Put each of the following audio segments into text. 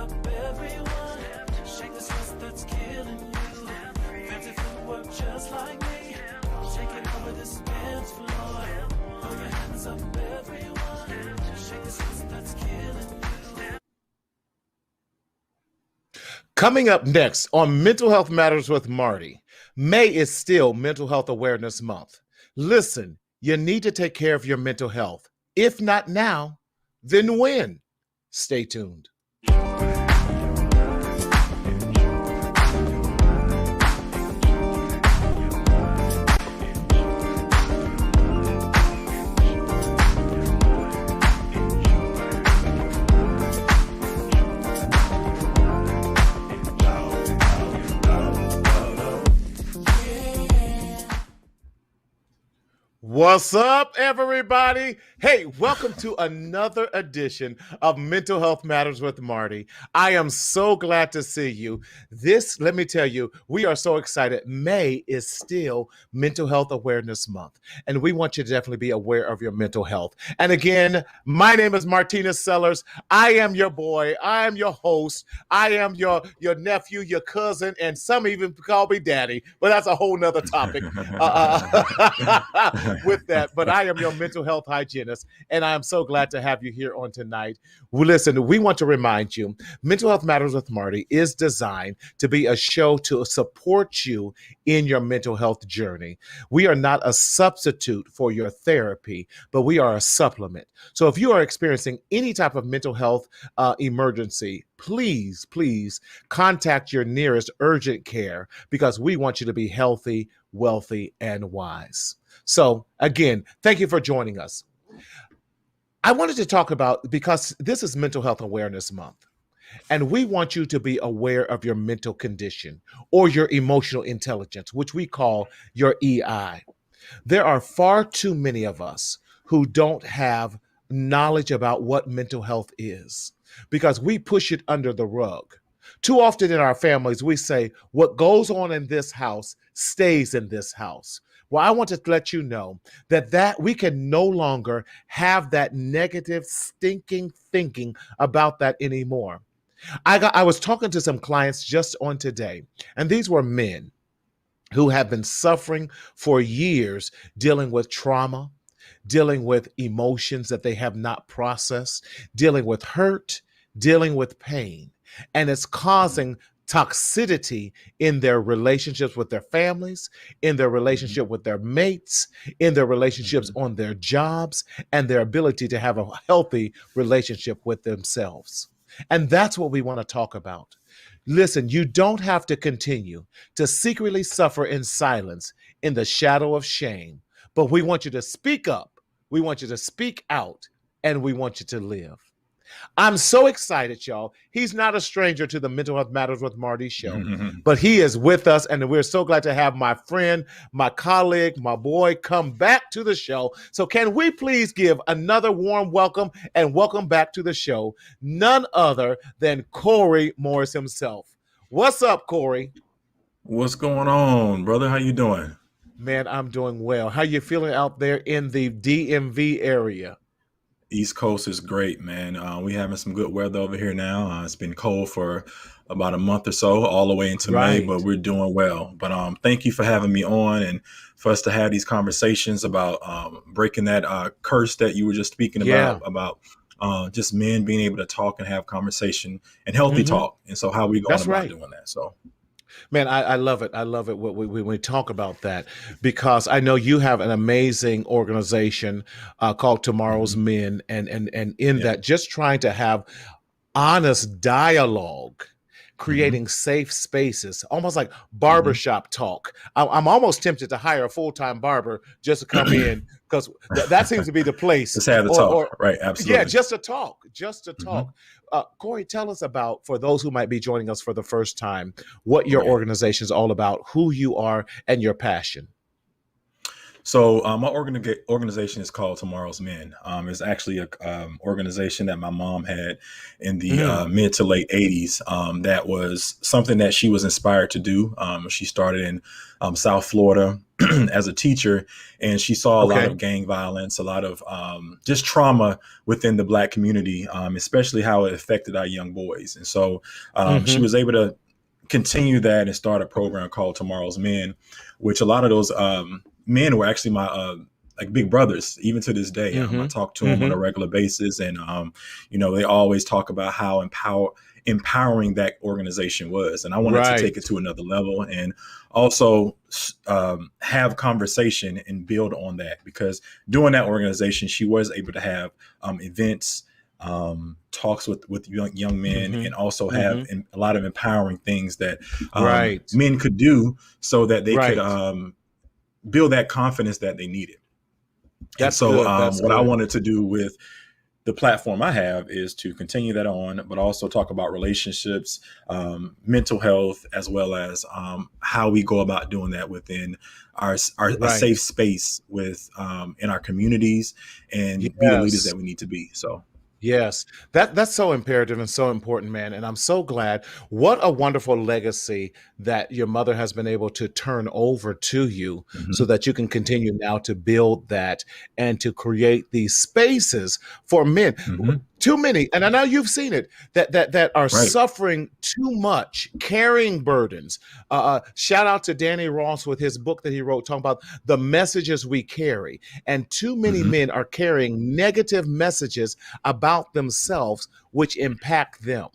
up, everyone. Shake the stress that's killing you. Fancy footwork just like me. Shake it over this dance floor. Throw your hands up, everyone. Shake the stress that's killing you. Coming up next on Mental Health Matters with Marty, May is still Mental Health Awareness Month. Listen, you need to take care of your mental health. If not now, then when? Stay tuned. What's up, everybody? Hey, welcome to another edition of Mental Health Matters with Marty. I am so glad to see you. Let me tell you, we are so excited. May is still Mental Health Awareness Month, and we want you to definitely be aware of your mental health. And again, my name is Martina Sellers. I am your boy. I am your host. I am your nephew, your cousin, and some even call me daddy, but that's a whole nother topic. With that, but I am your mental health hygienist, and I am so glad to have you here on tonight. Well, listen, we want to remind you, Mental Health Matters with Marty is designed to be a show to support you in your mental health journey. We are not a substitute for your therapy, but we are a supplement. So if you are experiencing any type of mental health emergency, please contact your nearest urgent care, because we want you to be healthy, wealthy, and wise. So again, thank you for joining us. I wanted to talk about, because this is Mental Health Awareness Month, and we want you to be aware of your mental condition or your emotional intelligence, which we call your EI. There are far too many of us who don't have knowledge about what mental health is, because we push it under the rug. Too often in our families, we say, what goes on in this house stays in this house. Well, I want to let you know that we can no longer have that negative, stinking thinking about that anymore. I was talking to some clients just on today, and these were men who have been suffering for years, dealing with trauma, dealing with emotions that they have not processed, dealing with hurt, dealing with pain. And it's causing toxicity in their relationships with their families, in their relationship with their mates, in their relationships on their jobs, and their ability to have a healthy relationship with themselves. And that's what we want to talk about. Listen, you don't have to continue to secretly suffer in silence in the shadow of shame, but we want you to speak up, we want you to speak out, and we want you to live. I'm so excited, y'all. He's not a stranger to the Mental Health Matters with Marty show, but he is with us, and we're so glad to have my friend, my colleague, my boy come back to the show. So can we please give another warm welcome and welcome back to the show, none other than Korey Morris himself. What's up, Korey? What's going on, brother? How you doing? Man, I'm doing well. How you feeling out there in the DMV area? East Coast is great, man. We having some good weather over here now. It's been cold for about a month or so, all the way into May, but we're doing well. But thank you for having me on, and for us to have these conversations about breaking that curse that you were just speaking about just men being able to talk and have conversation and healthy talk. And so how we going about doing that? So. Man, I love it. I love it when we talk about that, because I know you have an amazing organization called Tomorrow's Men, and in that, just trying to have honest dialogue, creating safe spaces, almost like barbershop talk. I'm almost tempted to hire a full-time barber just to come in, because that seems to be the place. Just have the talk, right? Absolutely. Yeah, just to talk. Korey, tell us about, for those who might be joining us for the first time, what your organization is all about, who you are, and your passion. So my organization is called Tomorrow's Men. It's actually a organization that my mom had in the mid to late '80s. That was something that she was inspired to do. She started in South Florida as a teacher, and she saw a lot of gang violence, a lot of just trauma within the Black community, especially how it affected our young boys. And so she was able to continue that and start a program called Tomorrow's Men, which a lot of those men were actually my like big brothers, even to this day. I talk to them on a regular basis, and they always talk about how empowering that organization was, and I wanted to take it to another level and also have conversation and build on that, because during that organization, she was able to have events, talks with young men, and also have a lot of empowering things that men could do so that they could build that confidence that they needed. And so what I wanted to do with the platform I have is to continue that on, but also talk about relationships, mental health, as well as how we go about doing that within our a safe space with in our communities, and be the leaders that we need to be. So. Yes, that's so imperative and so important, man. And I'm so glad. What a wonderful legacy that your mother has been able to turn over to you, so that you can continue now to build that and to create these spaces for men. Too many, and I know you've seen it, that are suffering too much, carrying burdens. Shout out to Danny Ross with his book that he wrote, talking about the messages we carry. And too many men are carrying negative messages about themselves, which impact them.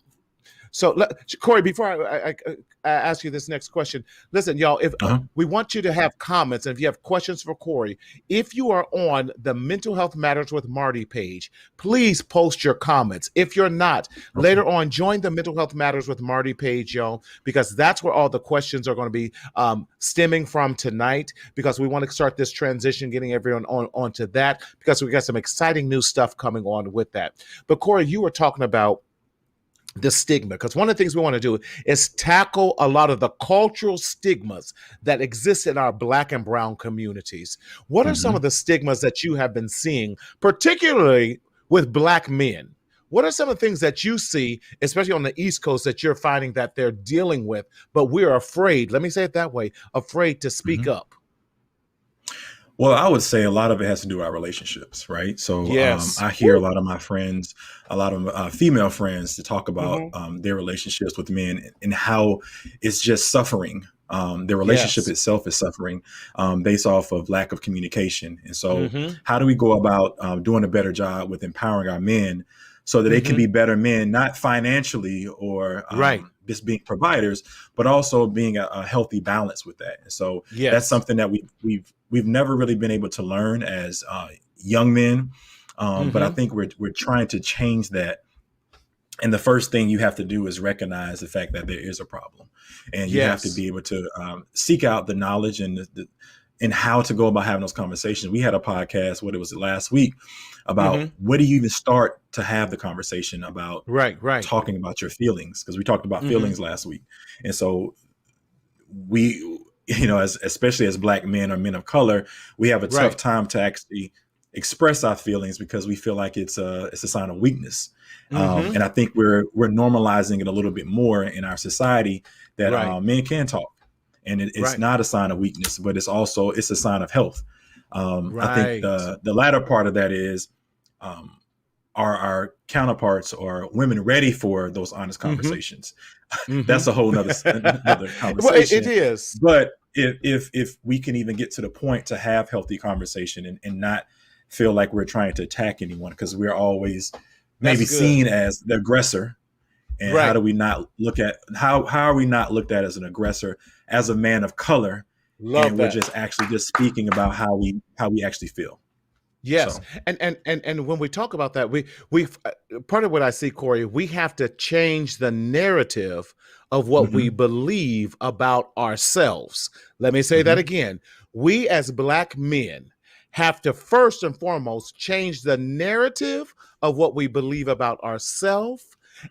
So, Korey, before I ask you this next question, listen, y'all, if we want you to have comments, and if you have questions for Korey, if you are on the Mental Health Matters with Marty page, please post your comments. If you're not, later on, join the Mental Health Matters with Marty page, y'all, because that's where all the questions are going to be stemming from tonight, because we want to start this transition, getting everyone onto that, because we got some exciting new stuff coming on with that. But Korey, you were talking about the stigma, because one of the things we want to do is tackle a lot of the cultural stigmas that exist in our Black and brown communities. What are some of the stigmas that you have been seeing, particularly with Black men? What are some of the things that you see, especially on the East Coast, that you're finding that they're dealing with, but we're afraid, let me say it that way, afraid to speak up? Well, I would say a lot of it has to do with our relationships, right? So I hear a lot of my friends, a lot of female friends, to talk about their relationships with men and how it's just suffering. Their relationship itself is suffering based off of lack of communication. And so how do we go about doing a better job with empowering our men so that they can be better men, not financially or just being providers, but also being a healthy balance with that. And so that's something that we've never really been able to learn as young men. But I think we're trying to change that. And the first thing you have to do is recognize the fact that there is a problem, and you have to be able to seek out the knowledge and how to go about having those conversations. We had a podcast, last week, about where do you even start to have the conversation about talking about your feelings, because we talked about feelings last week. And so we, especially as Black men or men of color, we have a tough time to actually express our feelings, because we feel like it's a sign of weakness. And I think we're normalizing it a little bit more in our society, that men can talk, and it's not a sign of weakness, but it's a sign of health. I think the latter part of that is, are our counterparts or women ready for those honest conversations? That's a whole nother conversation. Well, it is. But if we can even get to the point to have healthy conversation and not feel like we're trying to attack anyone, because we're always maybe seen as the aggressor. And how do we not look at how are we not looked at as an aggressor, as a man of color? We're just speaking about how we actually feel. Yes. So. And when we talk about that, we part of what I see, Korey, we have to change the narrative of what we believe about ourselves. Let me say that again. We as Black men have to first and foremost change the narrative of what we believe about ourselves.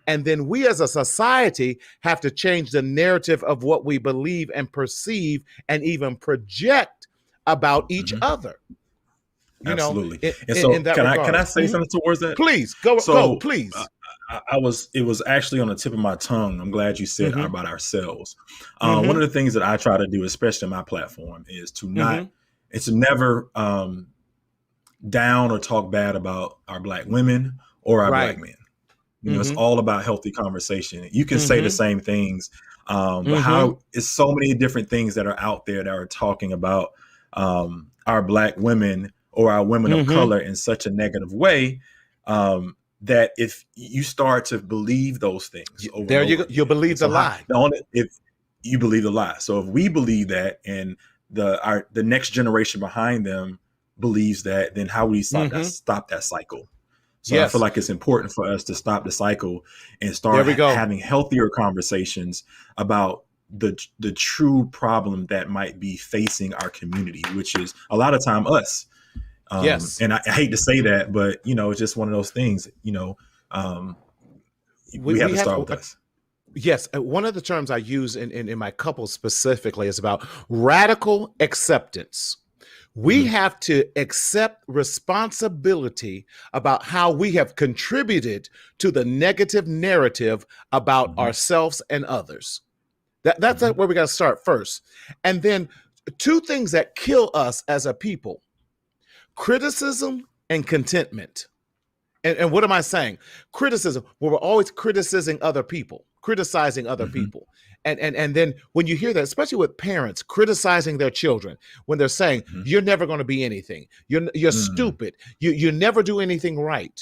And then we as a society have to change the narrative of what we believe and perceive and even project about each Mhm. other. You know, Absolutely. And so in that can regard. I say something towards that? Please go, So please. it was actually on the tip of my tongue. I'm glad you said Mm-hmm. about ourselves. One Mm-hmm. of the things that I try to do, especially on my platform, is to Mm-hmm. never down or talk bad about our Black women or our Black Right. men. It's Mm-hmm. all about healthy conversation. You can say the Mm-hmm. same things, but Mm-hmm. how is so many different things that are out there that are talking about our Black women or our women of Mm-hmm. color in such a negative way, that if you start to believe those things over There and you over go. You again, believe and the so lie. if you believe the lie, so if we believe that, and the next generation behind them believes that, then how would we Mm-hmm. stop that cycle? So I feel Yes. like it's important for us to stop the cycle and There start we go. having healthier conversations about the true problem that might be facing our community, which is a lot of time us. Yes. And I hate to say that, but it's just one of those things. Um, we have We to have start with us. yes. One of the terms I use in my couple specifically is about radical acceptance. We Mhm. have to accept responsibility about how we have contributed to the negative narrative about Mhm. ourselves and others. That's Mhm. where we got to start first. And then two things that kill us as a people: criticism and contentment. And what am I saying? Criticism, where we're always criticizing other people, criticizing other Mhm. people. And then when you hear that, especially with parents criticizing their children, when they're saying, Mhm. you're never going to be anything, you're Mm. stupid, you never do anything right.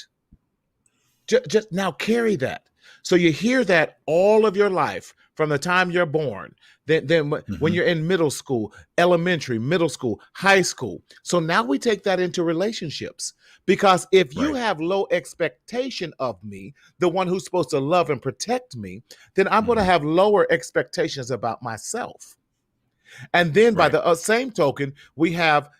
Just now carry that. So you hear that all of your life from the time you're born. Then when Mhm. you're in middle school, elementary, middle school, high school. So now we take that into relationships, because if you Right. have low expectation of me, the one who's supposed to love and protect me, then I'm going to Mhm. have lower expectations about myself. And then by Right. the same token, we have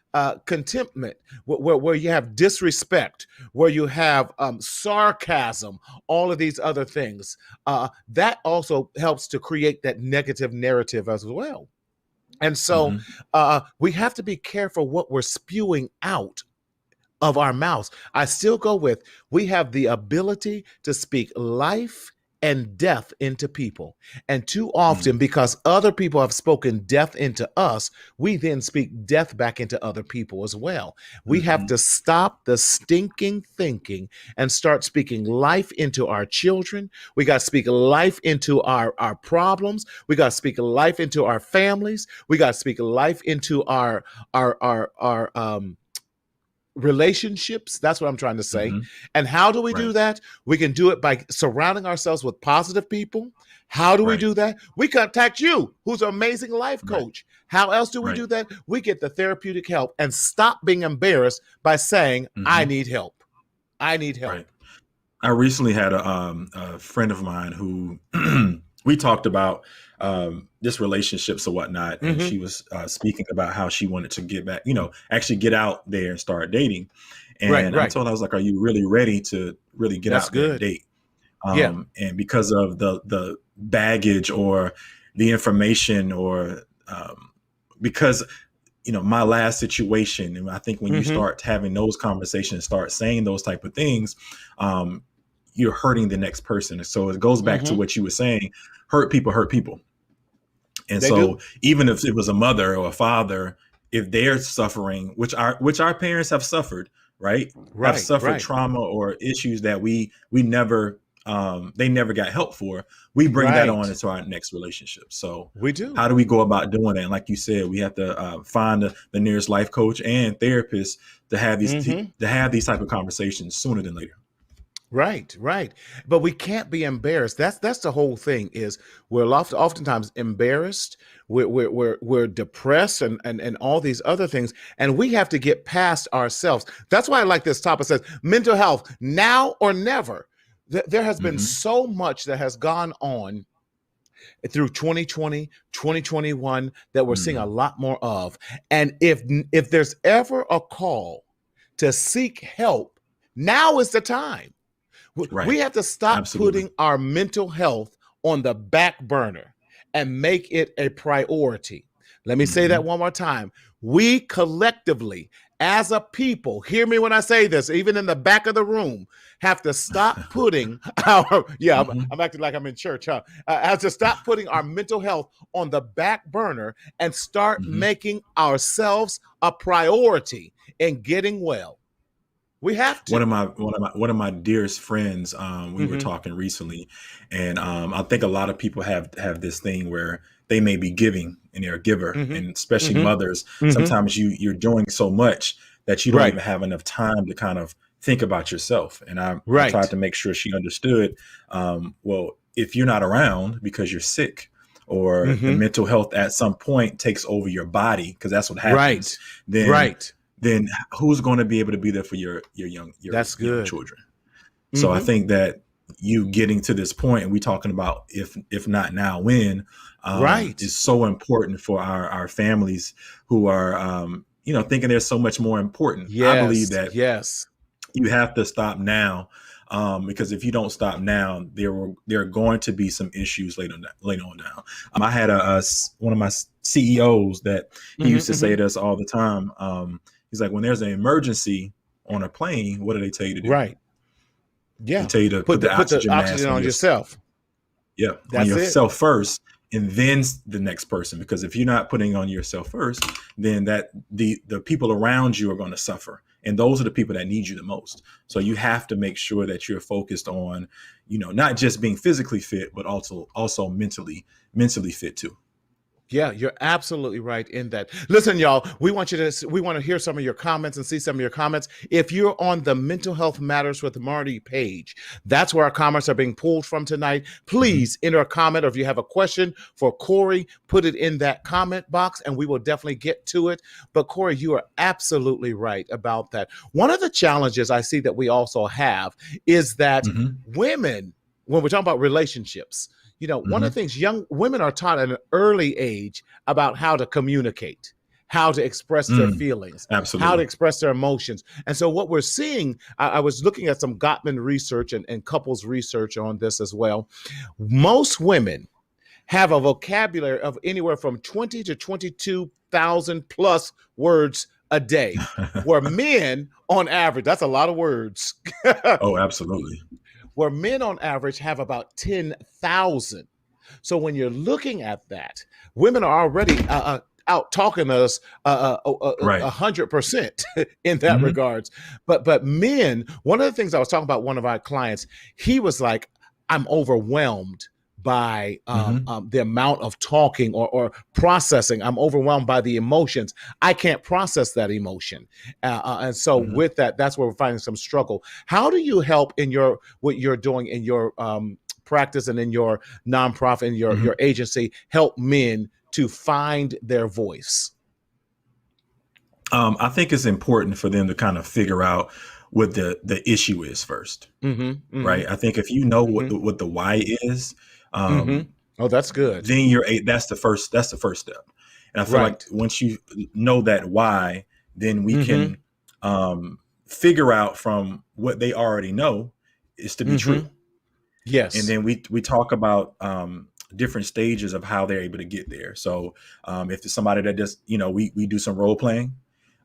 contentment, where you have disrespect, where you have sarcasm, all of these other things. That also helps to create that negative narrative as well. And so Mhm. we have to be careful what we're spewing out of our mouths. I still go with, we have the ability to speak life and death into people. And too Mm. often, because other people have spoken death into us, we then speak death back into other people as well. We have Mhm. to stop the stinking thinking and start speaking life into our children. We got to speak life into our problems. We got to speak life into our families. We got to speak life into our relationships. That's what I'm trying to say. Mhm. And how do we Right. do that? We can do it by surrounding ourselves with positive people. How do we Right. do that? We contact you, who's an amazing life Right. coach. How else do we Right. do that? We get the therapeutic help and stop being embarrassed by saying, I Mhm. need help. I need Right. help. I recently had a friend of mine who we talked about just relationships or whatnot, and Mm-hmm. she was speaking about how she wanted to get back, actually get out there and start dating. Right, And I right. told her, I was like, "Are you really ready to really get That's out there and good. date?" Yeah. And because of the baggage or the information, or because my last situation, and I think when you Mm-hmm. start having those conversations, start saying those type of things, um, you're hurting the next person. So it goes back to Mm-hmm. what you were saying: hurt people hurt people. And They so do. even if it was a mother or a father, if they're suffering, which our parents have suffered, right, have Right, suffered right, trauma or issues that we never they never got help for, we bring that on right. into our next relationship. So We do. how do we go about doing that? And like you said, we have to find the nearest life coach and therapist to have Mm-hmm. these type of conversations sooner than later. Right, right. But we can't be embarrassed. That's the whole thing. Is we're oftentimes embarrassed. We're depressed and all these other things, and we have to get past ourselves. That's why I like this topic. It says mental health now or never. There has been Hmm. so much that has gone on through 2020, 2021 that we're seeing a Hmm. lot more of. And if there's ever a call to seek help, now is the time. We Right. have to stop Absolutely. putting our mental health on the back burner and make it a priority. Let me say that one more time. We collectively, as a people, hear me when I say this, even in the back of the room, have to stop putting our, I'm acting like I'm in church, huh? Have to stop putting our mental health on the back burner and start making ourselves a priority in getting well. We have to. One of my dearest friends, we were talking recently, and I think a lot of people have this thing where they may be giving and they're a giver, and especially mothers. Sometimes you're doing so much that you don't even have enough time to kind of think about yourself. And I tried to make sure she understood. Well, if you're not around because you're sick, or the mental health at some point takes over your body, because that's what happens. Then who's going to be able to be there for your young children? So I think that you getting to this point, and we talking about if not now, when, is so important for our families who are thinking they're so much more important. I believe that you have to stop now, because if you don't stop now, there are going to be some issues later on down. I had one of my CEOs that he used to say to us all the time. He's like, when there's an emergency on a plane, what do they tell you to do? Right. Yeah. They tell you to put the oxygen mask on yourself. Yeah. On yourself first, and then the next person. Because if you're not putting on yourself first, then that the people around you are going to suffer. And those are the people that need you the most. So you have to make sure that you're focused on, not just being physically fit, but also mentally fit too. Yeah, you're absolutely right in that. Listen, y'all, we want to hear some of your comments and see some of your comments. If you're on the Mental Health Matters with Marty page, that's where our comments are being pulled from tonight. Please enter a comment, or if you have a question for Korey, put it in that comment box and we will definitely get to it. But Korey, you are absolutely right about that. One of the challenges I see that we also have is that women, when we're talking about relationships, one of the things young women are taught at an early age about how to communicate, how to express their feelings, how to express their emotions. And so what we're seeing, I was looking at some Gottman research and couples research on this as well. Most women have a vocabulary of anywhere from 20 to 22,000 plus words a day, where men on average, that's a lot of words. Oh, absolutely. Where men on average have about 10,000. So when you're looking at that, women are already out talking to us 100% in that regards. But men, one of the things I was talking about, one of our clients, he was like, I'm overwhelmed by the amount of talking or processing. I'm overwhelmed by the emotions. I can't process that emotion. And so with that, that's where we're finding some struggle. How do you help in what you're doing in your practice and in your nonprofit and your agency, help men to find their voice? I think it's important for them to kind of figure out what the issue is first, right? I think if you know what the why is, oh, that's good. Then that's the first step. And I feel like once you know that why, then we can figure out from what they already know is to be true. Yes. And then we talk about different stages of how they're able to get there. So if there's somebody that just, we do some role playing.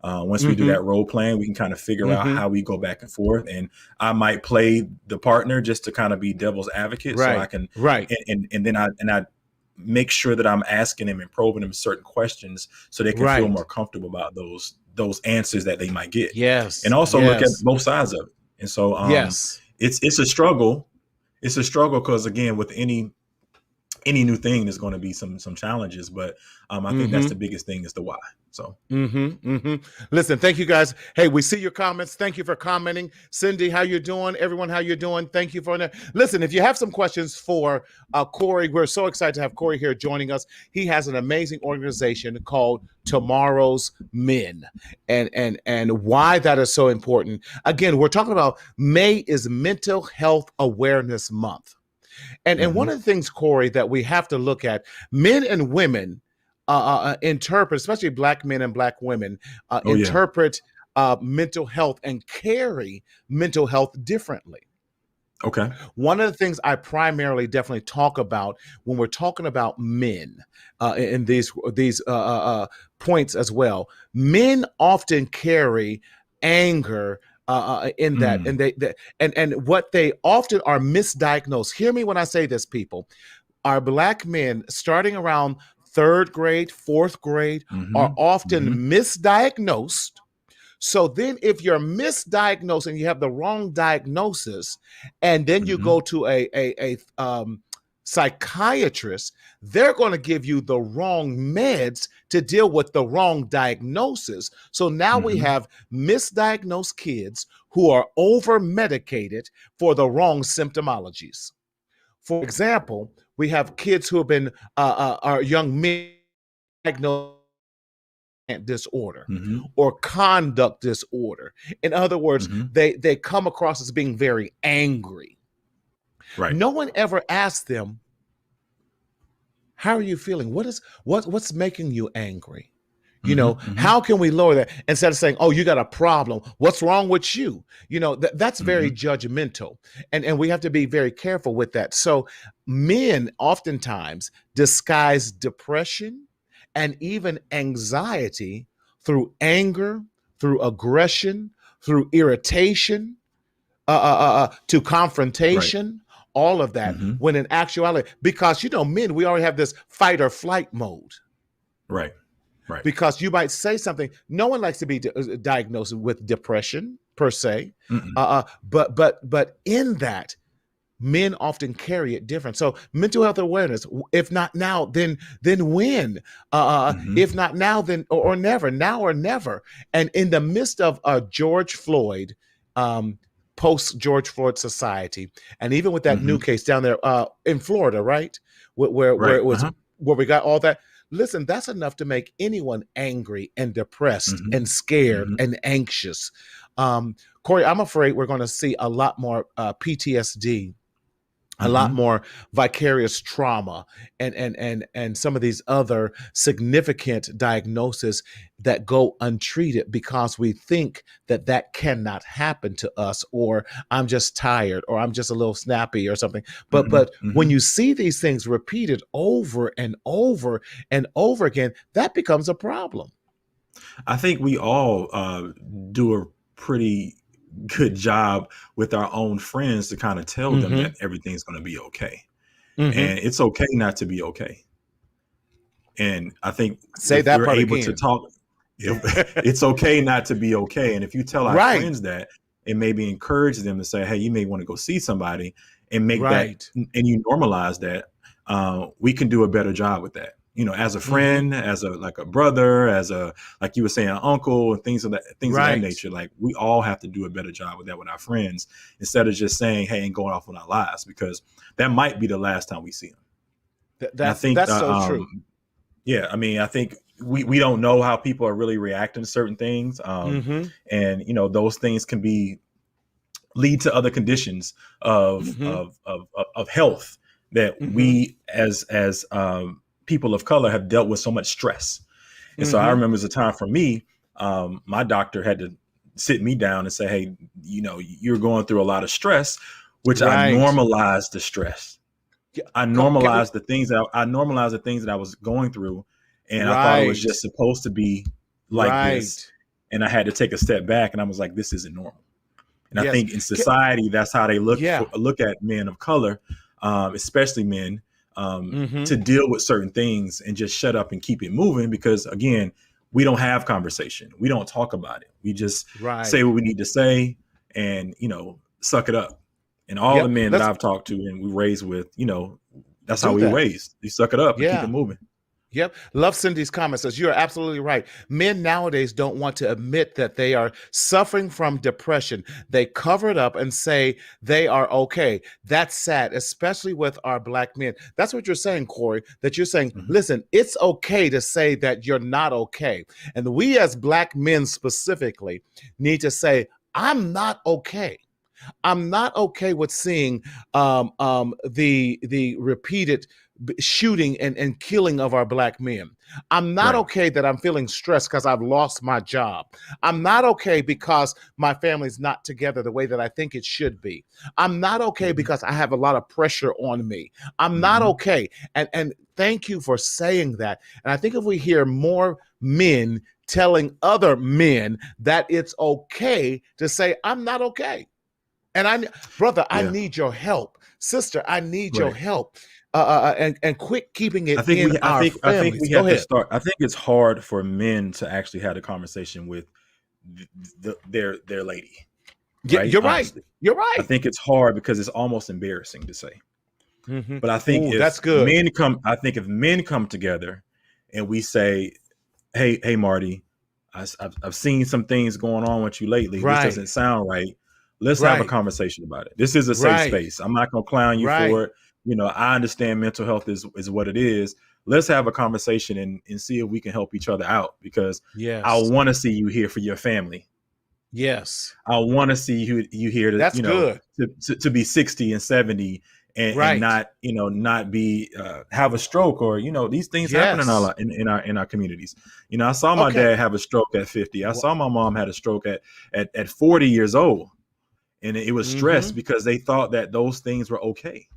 Once we do that role playing, we can kind of figure out how we go back and forth. And I might play the partner just to kind of be devil's advocate. So I can, and then I make sure that I'm asking them and probing them certain questions so they can feel more comfortable about those answers that they might get. Yes. And also look at both sides of it. And so it's a struggle. It's a struggle because, again, with any new thing, there's going to be some challenges, but I think that's the biggest thing is the why. So, listen, thank you guys. Hey, we see your comments. Thank you for commenting. Cindy, how you doing? Everyone, how you doing? Thank you for that. Listen, if you have some questions for Korey, we're so excited to have Korey here joining us. He has an amazing organization called Tomorrow's Men, and why that is so important. Again, we're talking about May is Mental Health Awareness Month. And one of the things, Korey, that we have to look at, men and women interpret, especially Black men and Black women, interpret mental health and carry mental health differently. Okay. One of the things I primarily definitely talk about when we're talking about men in these points as well, men often carry anger in that, Mm, and what they often are misdiagnosed. Hear me when I say this, people. Our black men, starting around third grade, fourth grade, are mhm, often mhm, misdiagnosed. So then, if you're misdiagnosed and you have the wrong diagnosis, and then you mhm, go to a psychiatrist, they're going to give you the wrong meds to deal with the wrong diagnosis. So now we mhm, have misdiagnosed kids who are over medicated for the wrong symptomologies. For example, we have kids who have been are young men diagnosed disorder mhm, or conduct disorder. In other words, mhm. they come across as being very angry. Right. No one ever asks them, how are you feeling? What's making you angry? Mhm, mhm, How can we lower that instead of saying, oh, you got a problem, what's wrong with you? That's very mhm, judgmental, and we have to be very careful with that. So men oftentimes disguise depression and even anxiety through anger, through aggression, through irritation, to right. confrontation, all of that, Mhm, when in actuality, because men, we already have this fight or flight mode. right. Right. Because you might say something, no one likes to be diagnosed with depression per se, Mm-mm. but in that, men often carry it different. So mental health awareness, if not now, then when? Mhm, If not now, then or never. Now or never. And in the midst of George Floyd, um, post George Floyd society, and even with that new mhm. case down there in Florida, right, where Right. it was Uh-huh. where we got all that. Listen, that's enough to make anyone angry and depressed Mhm, and scared mhm, and anxious. Korey, I'm afraid we're going to see a lot more PTSD, a lot mhm. more vicarious trauma, and some of these other significant diagnoses that go untreated because we think that that cannot happen to us, or I'm just tired, or I'm just a little snappy or something. but Mhm, but when mhm. you see these things repeated over and over and over again, that becomes a problem. I think we all do a pretty good job with our own friends to kind of tell them Mm-hmm. that everything's going to be okay, Mm-hmm. and it's okay not to be okay. And I think Say if that we're part able to again. talk, if it's okay not to be okay, and if you tell our Right. friends that, and maybe encourage them to say, "Hey, you may want to go see somebody," and make that, Right. and you normalize that, we can do a better job with that. As a Mm-hmm. friend, as a like a brother, as a like you were saying, an uncle, and things of that Right. nature. Like we all have to do a better job with that with our friends instead of just saying, "Hey," and going off on our lives because that might be the last time we see them. And I think That's so true. yeah, I mean, I think we don't know how people are really reacting to certain things, Mm-hmm. and those things can be lead to other conditions Mm-hmm. of health that Mm-hmm. we as people of color have dealt with so much stress. And so I Mm-hmm. remember as a time for me, my doctor had to sit me down and say, "Hey, you're going through a lot of stress," which I Right. normalized the stress. Yeah, I can we? normalized the things that I was going through, and I thought it was Right. just supposed to be like this. Right. And I had to take a step back, and I was like, "This isn't normal." And I Yes. think in society, that's how they Yeah. look at men of color, especially men, Mm-hmm. to deal with certain things and just shut up and keep it moving. Because again, we don't have conversation, we don't talk about it. We just say Right. what we need to say, and suck it up. And all the Yep. men that Let's I've talked to and we raised with, that's how do we were that. raised. You suck it up and keep it Yeah. moving. Yep. Love Cindy's comment says you're absolutely right. Men nowadays don't want to admit that they are suffering from depression. They cover it up and say they are okay. That's sad, especially with our black men. That's what you're saying, Korey, that you're saying, Mhm. listen, it's okay to say that you're not okay. And we as black men specifically need to say, I'm not okay. I'm not okay with seeing the repeated shooting and killing of our black men. I'm not Right. okay that I'm feeling stressed because I've lost my job. I'm not okay because my family's not together the way that I think it should be. I'm not okay Mhm. because I have a lot of pressure on me. I'm not Mhm. okay. And thank you for saying that. And I think if we hear more men telling other men that it's okay to say, I'm not okay. And brother, I Yeah. need your help. Sister, I need your Right. help. And quit keeping it I think in we I our think I think families. we Go have to ahead. start. I think it's hard for men to actually have a conversation with their lady, Yeah, right? you're right. Honestly. You're I right. think it's hard because it's almost embarrassing to say. Hmm. But I think Oh, that's good. if men come together and we say, hey, Marty, I've seen some things going on with you lately. This Right. doesn't sound right. Let's have a Right. conversation about it. This is a safe Right. space. I'm not gonna clown you Right. for it. I understand mental health is what it is. Let's have a conversation and see if we can help each other out because I Yes. want to see you here for your family. Yes. I want to see you here to That's good. to be 60 and 70 and Right. not not be have a stroke or these things happen in Yes. our communities. I saw my Okay. dad have a stroke at 50. I Wha- saw my mom had a stroke at 40 years old, and it was stress Mhm. because they thought that those things were okay.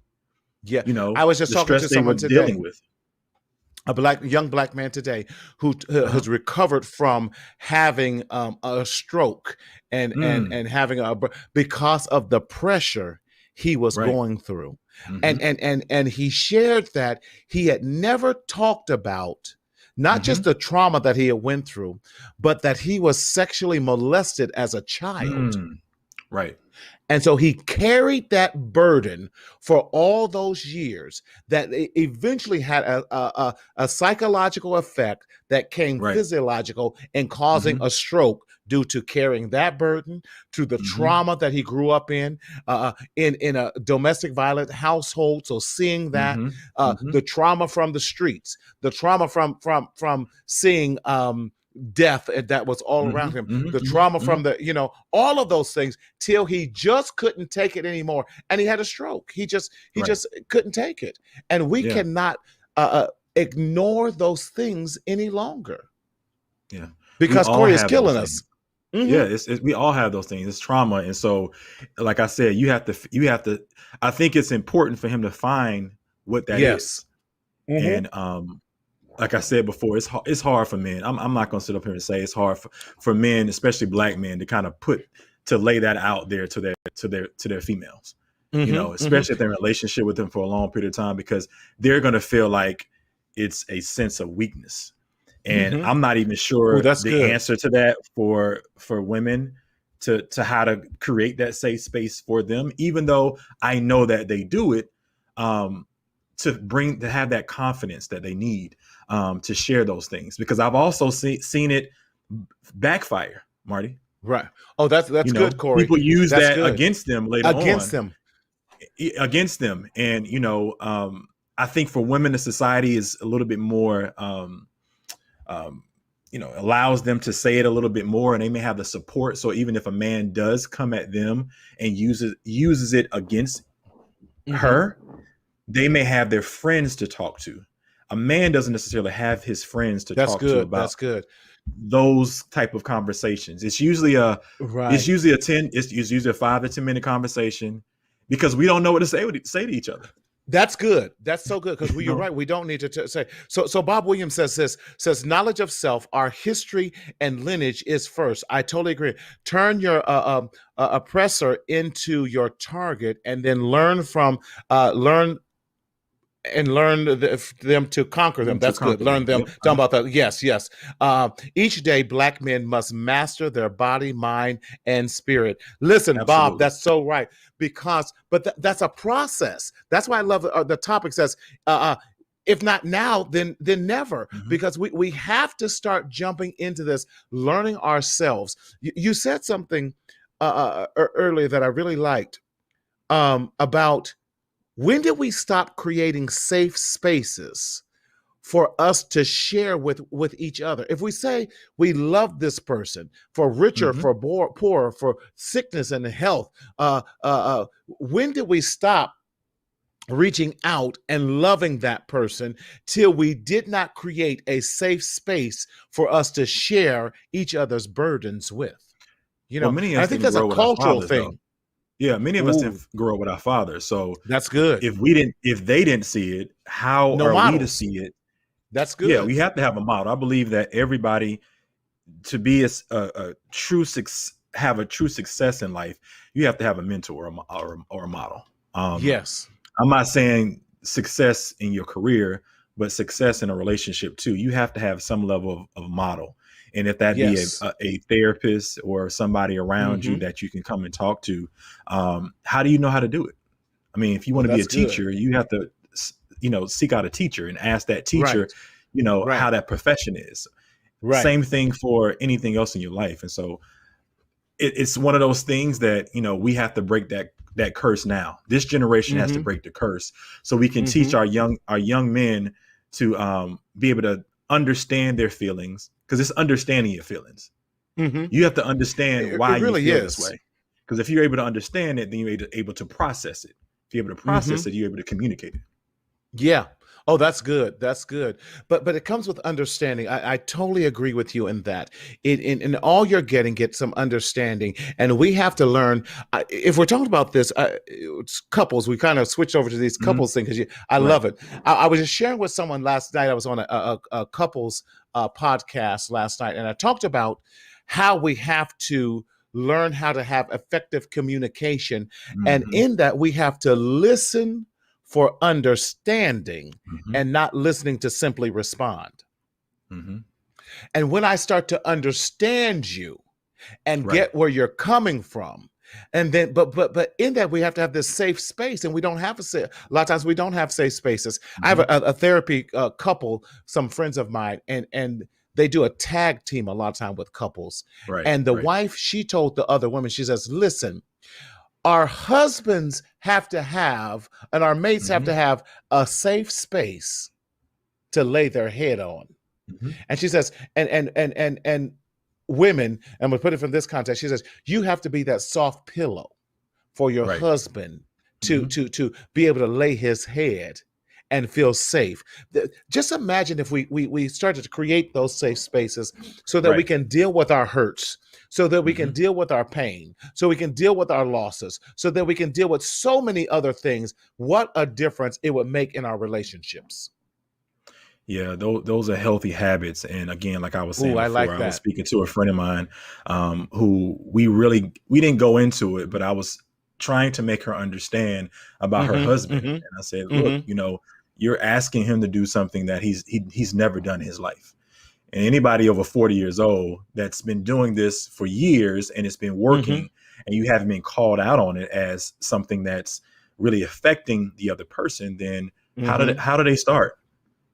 Yeah. I was just The talking stress to they were someone dealing today, with. a young black man today who Uh-huh. has recovered from having a stroke and Mm, having because of the pressure he was right. going through. Mm-hmm. And he shared that he had never talked about not Mm-hmm. just the trauma that he had went through, but that he was sexually molested as a child. Mm, right. And so he carried that burden for all those years that eventually had a psychological effect that came Right. physiological and causing Mm-hmm. a stroke due to carrying that burden, to the Mm-hmm. trauma that he grew up in a domestic violent household. So seeing that, Mm-hmm. Mm-hmm. the trauma from the streets, the trauma from seeing death that was all Mm-hmm. around him, Mm-hmm. the Mm-hmm. trauma Mm-hmm. from all of those things till he just couldn't take it anymore and he had a stroke. He Right. just couldn't take it. And we Yeah. cannot ignore those things any longer Yeah. We because all Korey is have those killing us. things. Yeah, Hmm. we all have those things. It's trauma, and so, like I said, you have to. I think it's important for him to find what that Yes. is, Hmm. and like I said before, it's hard for men. I'm not going to sit up here and say it's hard for men, especially black men, to kind of lay that out there to their females. Hmm. Hmm. Especially if they're in a relationship with them for a long period of time, because they're going to feel like it's a sense of weakness. And Hmm. I'm not even Oh, sure that's the good. answer to that for women to how to create that safe space for them, even though I know that they do it, to have that confidence that they need to share those things. Because I've also seen it backfire, Marty. Right. Oh, that's good, Korey. People use That's that good. against them later Against on, them. and I think for women, the society is a little bit more um, allows them to say it a little bit more, and they may have the support. So even if a man does come at them and uses it against Hmm. her, they may have their friends to talk to. A man doesn't necessarily have his friends to That's talk to good. about That's good. those type of conversations. It's Right. usually it's usually a 5 to 10 minute conversation because we don't know what to say to each other. That's good. That's so good because You you're know? right. We don't need to say. So Bob Williams says this, says knowledge of self, our history and lineage is first. I totally agree. Turn your oppressor into your target and then learn them to conquer them. Them to That's good. conquer Learn them. them. Yep. Talking about that. Yes, yes. Each day, black men must master their body, mind, and spirit. Listen, Bob, Absolutely. that's so right. But that's a process. That's why I love the topic says, if not now, then never, Mhm. because we have to start jumping into this, learning ourselves. You said something earlier that I really liked about when did we stop creating safe spaces for us to share with each other. If we say we love this person, for richer, Mhm. for poorer, for sickness and health, when did we stop reaching out and loving that person till we did not create a safe space for us to share each other's burdens with? Well, And many of I us think didn't that's a grow with our cultural fathers, though. thing. Yeah, many of us didn't Ooh, grow up with our fathers. So that's good. if they didn't see it, how No are we to models. see it? That's Yeah, good. we have to have a model. I believe that everybody, to be a true have a true success in life, you have to have a mentor or a model. Yes. I'm not saying success in your career, but success in a relationship too. You have to have some level of model. And if that be Yes. a therapist or somebody around you Hmm. that you can come and talk to, how do you know how to do it? I mean, if you Oh, want to be a that's good. teacher, you have to, seek out a teacher and ask that teacher, Right. how Right. that profession is. Right. Same thing for anything else in your life. And so it's one of those things that, we have to break that curse now. This generation has to Hmm. break the curse so we can teach Hmm. our young men to be able to understand their feelings, because it's understanding your feelings. Hmm. You have to understand It why you really feel this is. way, because if you're able to understand it, then you're able to process it. If you're able to Hmm. process it, you're able to communicate it. Yeah. Oh, that's good. That's good. But it comes with understanding. I totally agree with you in that. In all you're getting, get some understanding, and we have to learn. If we're talking about this, it's couples. We kind of switched over to these Mhm. couples thing because I Right. love it. I was just sharing with someone last night. I was on a couples podcast last night, and I talked about how we have to learn how to have effective communication, and Mhm. in that we have to listen for understanding Mhm. and not listening to simply respond. Mhm. And when I start to understand you and Right. get where you're coming from, and then but in that we have to have this safe space, and we don't have a lot of times we don't have safe spaces. I have Mhm. a therapy couple, some friends of mine, and they do a tag team a lot of time with couples. Right. And the Right. wife, she told the other woman, she says, listen, our husbands have to have, and our mates have Mhm. to have a safe space to lay their head on. Mhm. And she says, and women, and we put it from this context, she says, you have to be that soft pillow for your Right. husband to Mhm. to to be able to lay his head and feel safe. Just imagine if we started to create those safe spaces so that we Right. can deal with our hurts, so that we can Mhm. deal with our pain, so we can deal with our losses, so that we can deal with so many other things. What a difference it would make in our relationships. Yeah, those are healthy habits. And again, like I was Ooh, saying I before, like I was that. speaking to a friend of mine, who we didn't go into it, but I was trying to make her understand about her Mm-hmm. husband. Mm-hmm. And I said, look, Mm-hmm. you're asking him to do something that he's never done in his life. And anybody over 40 years old that's been doing this for years and it's been Mm-hmm. working, and you haven't been called out on it as something that's really affecting the other person, then Mm-hmm. how do they start?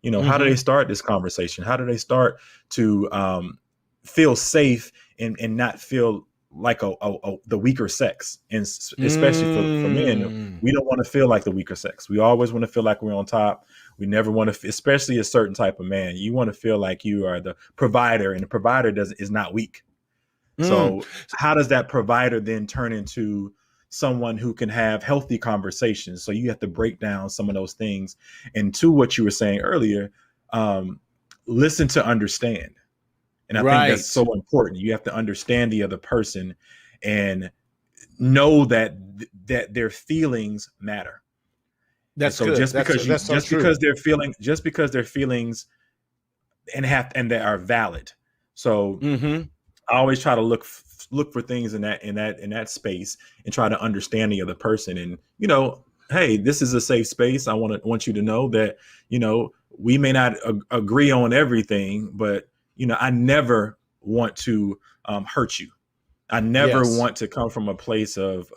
How do Mm-hmm. they start this conversation? How do they start to feel safe and not feel like the weaker sex? And especially for men, Mm. we don't want to feel like the weaker sex. We always want to feel like we're on top. We never want to, especially a certain type of man. You want to feel like you are the provider, and the provider is not weak. Mm. So how does that provider then turn into someone who can have healthy conversations? So you have to break down some of those things. And to what you were saying earlier, um, listen to understand. And I think that's Right. so important. You have to understand the other person and know that their feelings matter. And That's so good. That's so true. just because their feelings and they are valid. So Mm-hmm. I always try to look for things in that space and try to understand the other person. And hey, this is a safe space. I want you to know that we may not agree on everything, but I never want to hurt you. I never Yes. want to come from a place of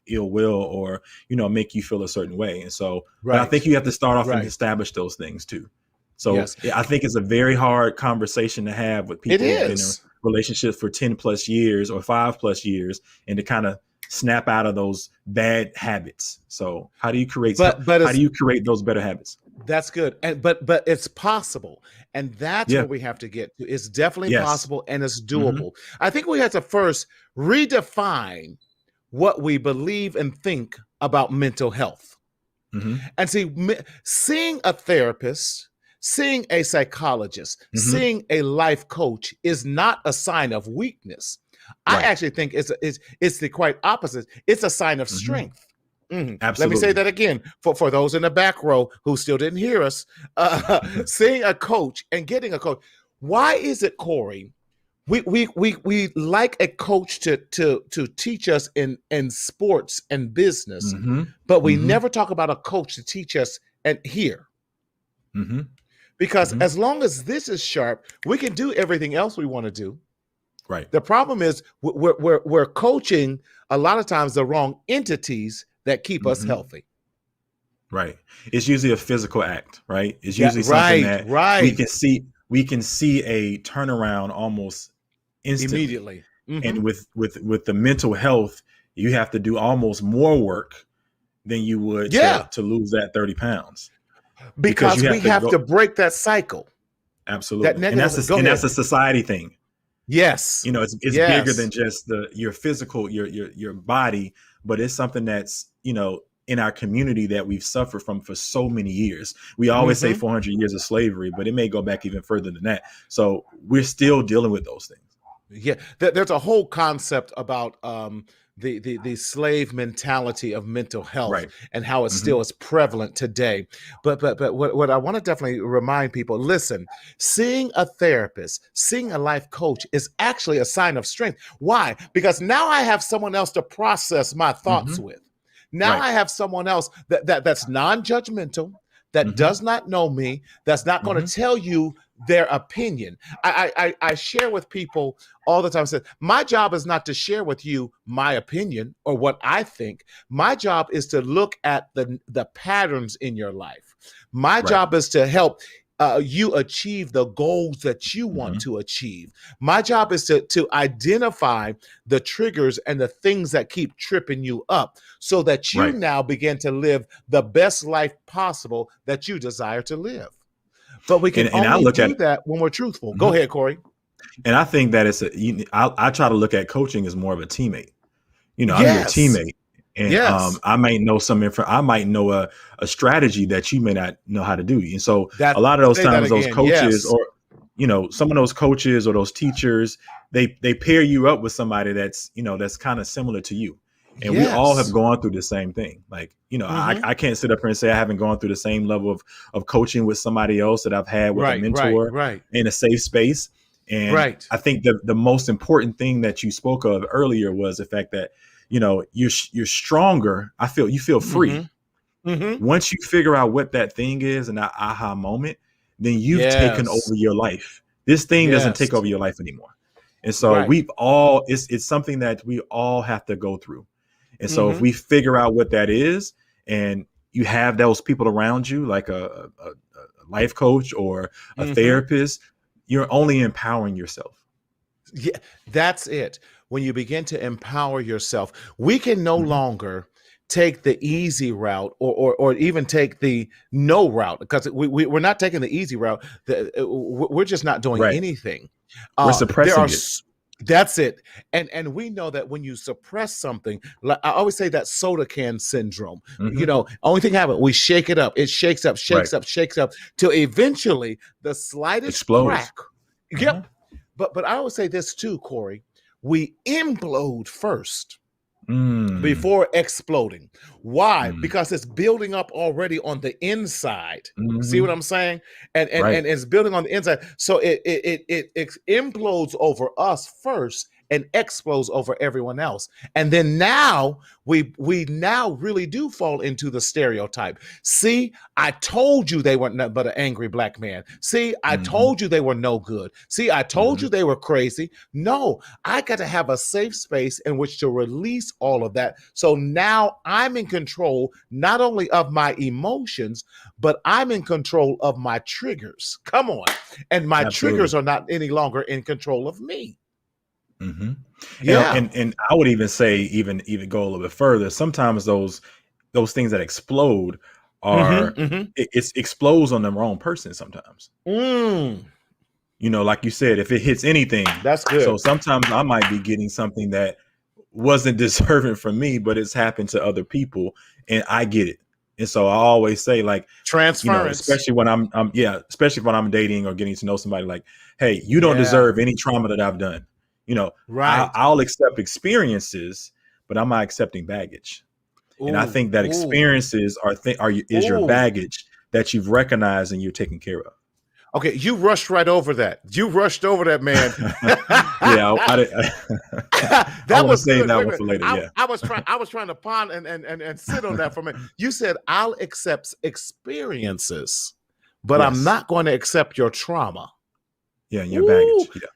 ill will or make you feel a certain way. And so, but I think Right. you have to start off and Right. establish those things too. So Yes. yeah, I think it's a very hard conversation to have with It people who've been in is. relationships for 10 plus years or 5 plus years, and to kind of snap out of those bad habits. So how do you create those better habits? That's good. And but it's possible. And that's Yeah. where we have to get to. It's definitely Yes. possible and it's doable. I think we have to first redefine what we believe and think about mental health. And see, seeing a therapist, seeing a psychologist, seeing a life coach is not a sign of weakness. I actually think it's the quite opposite. It's a sign of strength. Let me say that again for those in the back row who still didn't hear us. Seeing a coach and getting a coach. Why is it, Korey? We like a coach to teach us in sports and business, but we never talk about a coach to teach us and here. Because as long as this is sharp, we can do everything else we want to do. Right. The problem is we're coaching a lot of times the wrong entities that keep us healthy. Right. It's usually a physical act, right? It's usually something that we can see a turnaround almost instantly. Immediately. And with the mental health, you have to do almost more work than you would to lose that 30 pounds. Because we have to break that cycle. Absolutely. And that's a society thing. Yes. You know, it's bigger than just your physical, your body, but it's something that's, you know, in our community that we've suffered from for so many years. We always say 400 years of slavery, but it may go back even further than that. So we're still dealing with those things. Yeah, there's a whole concept about the slave mentality of mental health and how it still is prevalent today. But what I want to definitely remind people, listen, seeing a therapist, seeing a life coach is actually a sign of strength. Why? Because now I have someone else to process my thoughts with. Now I have someone else that's non-judgmental, that does not know me, that's not going to tell you their opinion. I share with people all the time. I said, my job is not to share with you my opinion or what I think. My job is to look at the patterns in your life. My job is to help you achieve the goals that you want to achieve. My job is to identify the triggers and the things that keep tripping you up so that you now begin to live the best life possible that you desire to live. But we can only do that when we're truthful. Go ahead, Korey. And I think that I try to look at coaching as more of a teammate. You know, I'm your teammate. And I might know I might know a strategy that you may not know how to do. And so a lot of those times those coaches or, you know, some of those coaches or those teachers, they pair you up with somebody that's, you know, that's kind of similar to you. And we all have gone through the same thing. Like, you know, I can't sit up here and say I haven't gone through the same level of coaching with somebody else that I've had with a mentor in a safe space. And I think the most important thing that you spoke of earlier was the fact that, you know, you're stronger. You feel free. Once you figure out what that thing is and that aha moment, then you've taken over your life. This thing doesn't take over your life anymore. And so it's something that we all have to go through. And so if we figure out what that is and you have those people around you, like a life coach or a therapist, you're only empowering yourself. Yeah, that's it. When you begin to empower yourself, we can no longer take the easy route or even take the no route, because we're not taking the easy route. We're just not doing anything. We're suppressing it. That's it. And we know that when you suppress something, like I always say that soda can syndrome, you know, only thing happens, we shake it up. It shakes up till eventually the slightest crack. But I always say this too, Korey, we implode first before exploding. Why? Because it's building up already on the inside. See what I'm saying? And it's building on the inside. So it implodes over us first and explodes over everyone else. And then now we now really do fall into the stereotype. See, I told you they weren't nothing but an angry black man. See, I told you they were no good. See, I told you they were crazy. No, I got to have a safe space in which to release all of that. So now I'm in control not only of my emotions, but I'm in control of my triggers. Come on. And my triggers are not any longer in control of me. Mm-hmm. Yeah. And I would even say, even go a little bit further. Sometimes those things that explode are it explodes on the wrong person sometimes. Mm. Like you said, if it hits anything. That's So good. sometimes I might be getting something that wasn't deserving for me, but it's happened to other people and I get it. And so I always say, like, Transference. especially when especially when I'm dating or getting to know somebody, like, hey, you don't Yeah. deserve any trauma that I've done. Right. I'll accept experiences, but I'm not accepting baggage. And I think that experiences is your baggage that you've recognized and you're taking care of. Okay, you rushed right over that. You rushed over that, man. Yeah, That was saying good. that one for later. I was trying to ponder and sit on that for a minute. You said I'll accept experiences, but I'm not going to accept your trauma. Yeah, your baggage. Yeah.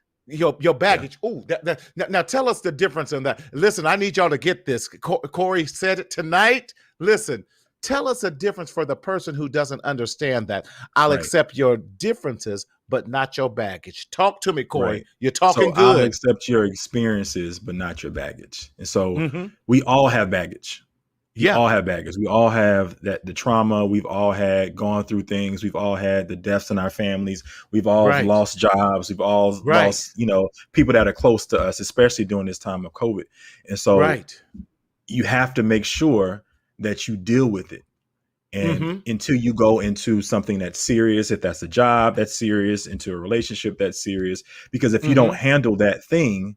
Your baggage. Yeah. Now tell us the difference in that. Listen, I need y'all to get this. Korey said it tonight. Listen, tell us a difference for the person who doesn't understand that. I'll accept your differences, but not your baggage. Talk to me, Korey. Right. You're talking good. I'll accept your experiences, but not your baggage. And so we all have baggage. We all have baggage. We all have the trauma. We've all had gone through things. We've all had the deaths in our families. We've all lost jobs. We've all lost, people that are close to us, especially during this time of COVID. And so you have to make sure that you deal with it. And until you go into something that's serious, if that's a job that's serious, into a relationship that's serious, because if you don't handle that thing,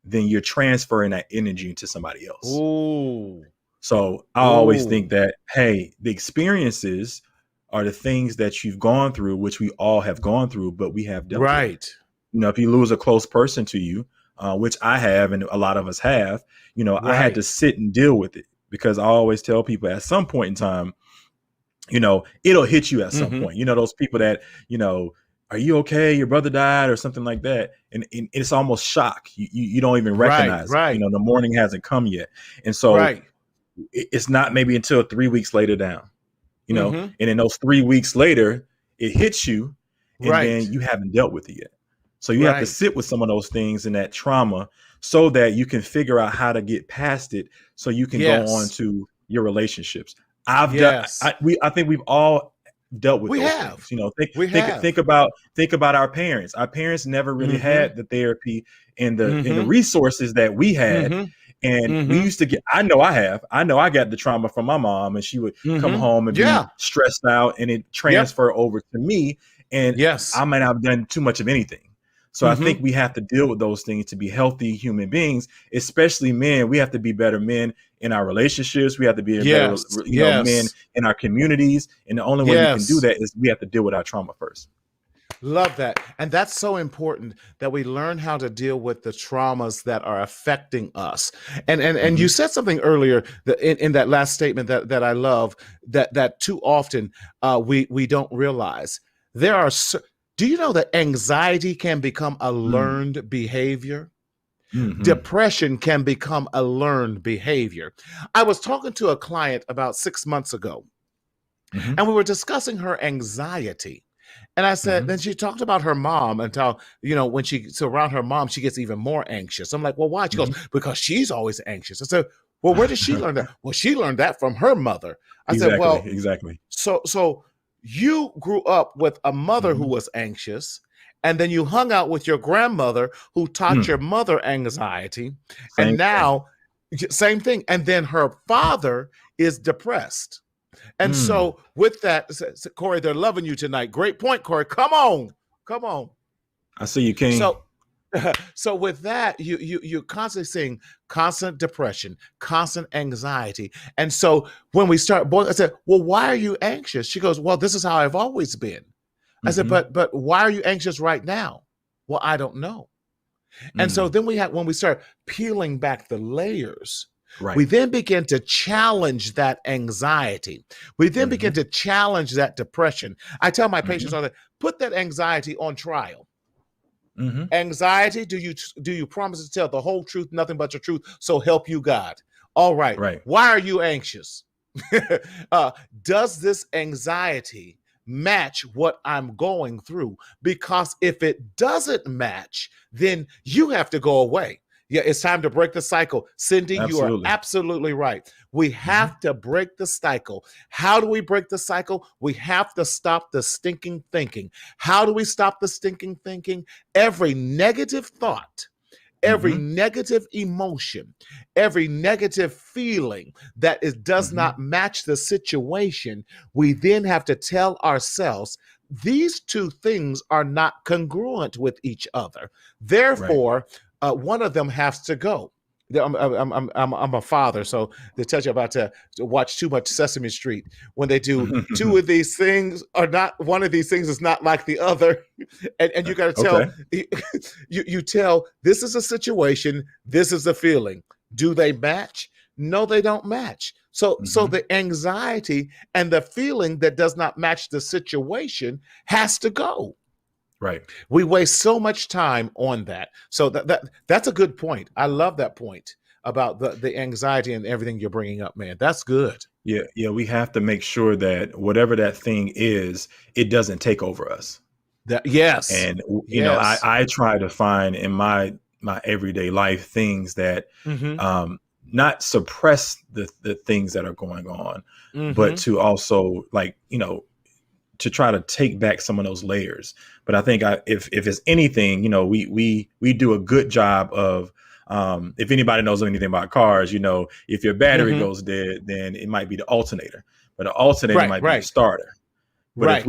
then you're transferring that energy into somebody else. Ooh. So I always think that, hey, the experiences are the things that you've gone through, which we all have gone through, but we have dealt with. If you lose a close person to you, which I have, and a lot of us have, I had to sit and deal with it, because I always tell people at some point in time, it'll hit you at some point. Those people that, are you okay? Your brother died or something like that. And it's almost shock. You don't even recognize it. The morning hasn't come yet. And so it's not maybe until 3 weeks later down, and in those 3 weeks later, it hits you, and then you haven't dealt with it yet. So you have to sit with some of those things and that trauma so that you can figure out how to get past it, so you can go on to your relationships. I think we've all dealt with those things. Think about our parents. Our parents never really had the therapy and the resources that we had. And we used to get, I know I got the trauma from my mom, and she would come home and be stressed out, and it transfer over to me. And I might not have done too much of anything. So I think we have to deal with those things to be healthy human beings, especially men. We have to be better men in our relationships. We have to be better men in our communities. And the only way we can do that is we have to deal with our trauma first. Love that. And that's so important, that we learn how to deal with the traumas that are affecting us. And you said something earlier that in that last statement that I love, that too often we don't realize. Do you know that anxiety can become a learned behavior? Depression can become a learned behavior. I was talking to a client about 6 months ago, and we were discussing her anxiety. And I said, then she talked about her mom and how, when she's around her mom, she gets even more anxious. I'm like, well, why? She goes, because she's always anxious. I said, well, where did she learn that? Well, she learned that from her mother. I said, well, exactly. So you grew up with a mother who was anxious, and then you hung out with your grandmother who taught your mother anxiety. Same thing. And then her father is depressed. And so with that, Korey, they're loving you tonight. Great point, Korey. Come on. I see you, King. So with that, you're constantly seeing constant depression, constant anxiety. And so when we start, I said, well, why are you anxious? She goes, well, this is how I've always been. I said, but why are you anxious right now? Well, I don't know. And so then when we start peeling back the layers, we then begin to challenge that anxiety. We then begin to challenge that depression. I tell my patients all that, put that anxiety on trial. Anxiety, do you promise to tell the whole truth, nothing but your truth, so help you God? All right. Why are you anxious? Does this anxiety match what I'm going through? Because if it doesn't match, then you have to go away. Yeah, it's time to break the cycle. Cindy, you are Absolutely. absolutely right. We have to break the cycle. How do we break the cycle? We have to stop the stinking thinking. How do we stop the stinking thinking? Every negative thought, every negative emotion, every negative feeling that does not match the situation, we then have to tell ourselves these two things are not congruent with each other. Right. Therefore, one of them has to go. I'm a father, so they tell you about to watch too much Sesame Street. When they do two of these things are not, one of these things is not like the other, and you got to tell Okay. you tell this is a situation, this is a feeling. Do they match? No, they don't match. So the anxiety and the feeling that does not match the situation has to go. Right. We waste so much time on that. So that's a good point. I love that point about the anxiety and everything you're bringing up, man. That's good. Yeah. Yeah. We have to make sure that whatever that thing is, it doesn't take over us. Yes. And, you know, I try to find in my everyday life things that, not suppress the things that are going on, but to also, like, you know, to try to take back some of those layers. But I think if it's anything, you know, we do a good job of, if anybody knows anything about cars, you know, if your battery goes dead, then it might be the alternator, but the alternator might be the starter. But